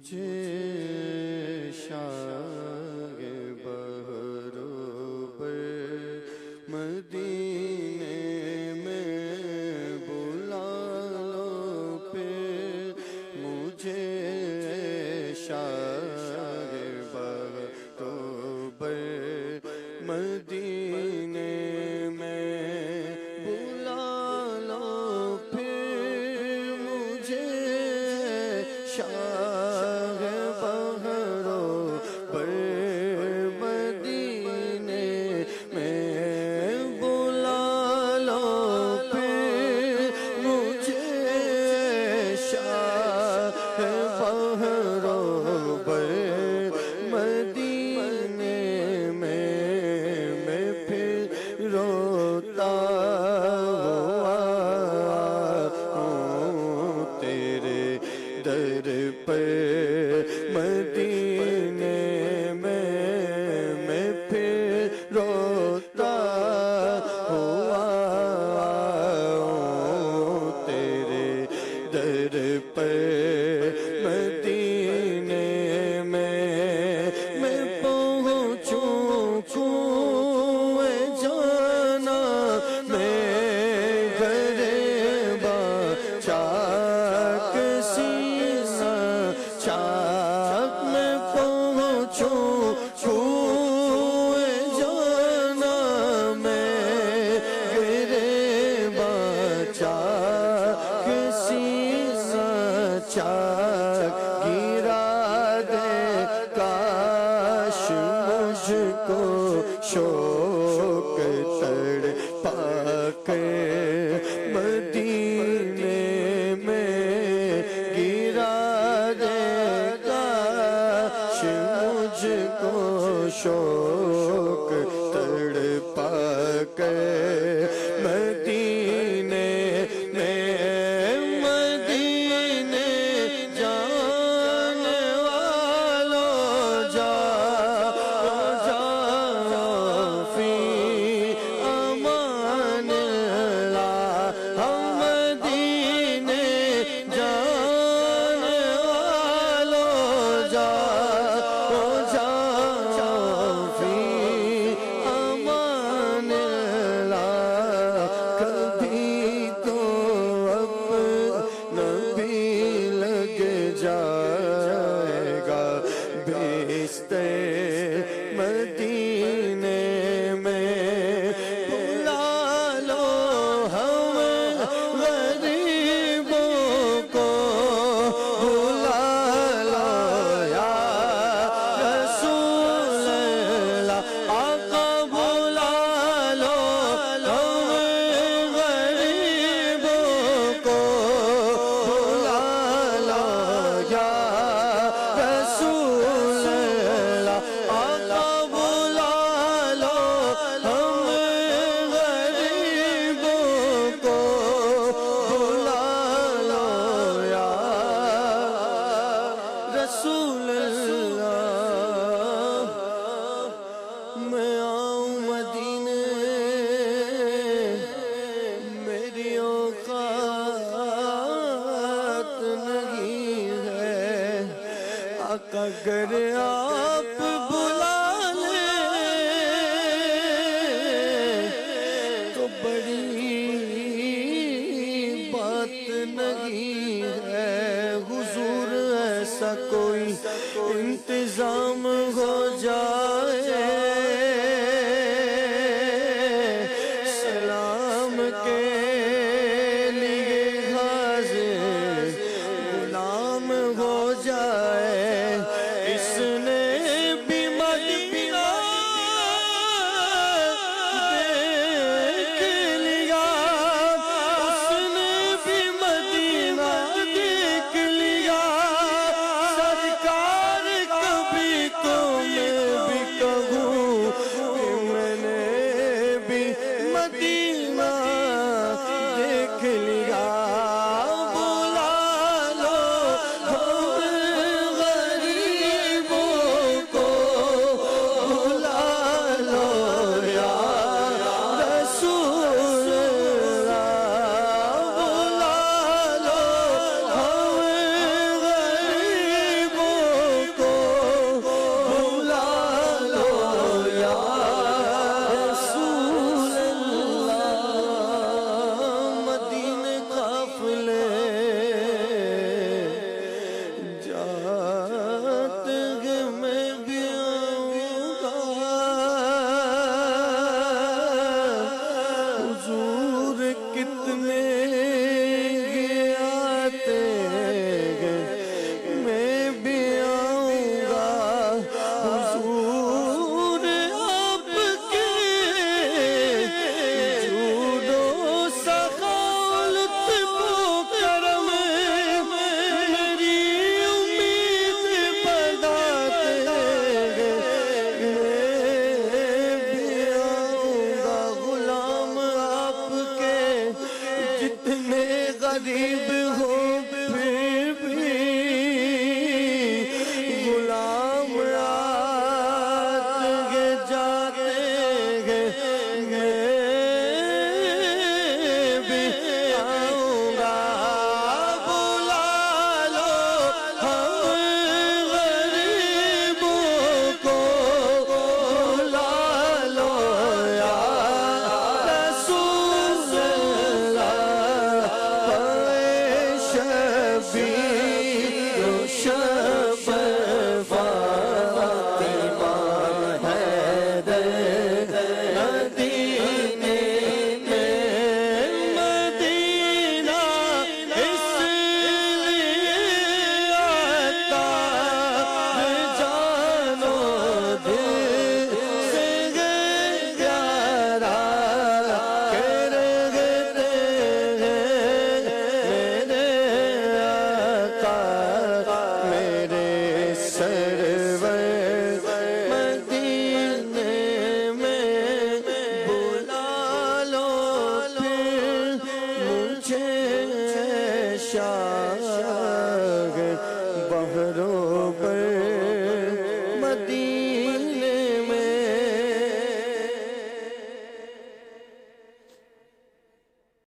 مجھے شاہ بہرو پر مدینے میں بلا لو پھر مجھے شاہ بہرو پر مدینے میں بلا لو پھر مجھے شاہ بہرو پر مدینے میں بلا لو پھر مجھے شاہ بہرو پر مدینے میں پھر روتا ہوا ہوں تیرے در پر مدینے میں پھر روتا ہوا ہوں تیرے در پر مدینے میں پہنچوں کوئے جانا میں غریبا چاک سینا چاک میں پہنچوں کوئے جانا میں غریبا چاک سینا چاک گرا دے کاش مجھ کو شوق تڑپا کے مدینے میں گرا دے کاش مجھ کو شوق تڑپا کے مدینے میں مدینے جانے والوں جاؤ فی امان اللہ ہم مدینے جانے والوں جاؤ فی امان اللہ کبھی تو اپنا بھی لگ جائے گا بستر مدینے میں بلا لو ہم غریبوں کو بلا لو یا رسول اللہ آقا بلا لو ہم غریبوں کو بلا لو یا رسول اللہ آقا بلا لو ہم غریبوں کو بلا لو یا رسول اللہ میں آؤں مدینے میری اوقات نہیں ہے آقا اگر آپ بلا لیں تو بڑی بات نہیں ہے حضور ایسا کوئی انتظام ہو جائے سلام کے لیے حاضر غلام ہو جائے اس نے بھی مدینہ دیکھ لیا اس نے بھی مدینہ دیکھ لیا سرکار کبھی تو میں بھی کتنے آتے میں بھی آؤں گا حضور آپ کے جود و سخاوت و کرم میری امید بڑھاتے میں بھی آؤں گا غلام آپ کے جتنے غریب ہو پھر بھی غلام آتے جاتے میں بھی آؤں گا بلا لو ہم غریبوں کو بلا لو یا رسول اللہ شبیر و شفیع فاطمہ حیدر مدینے میں مدینہ اس لیے آتا جانو دل سے پیارا کرتے میرے آقا میرے سر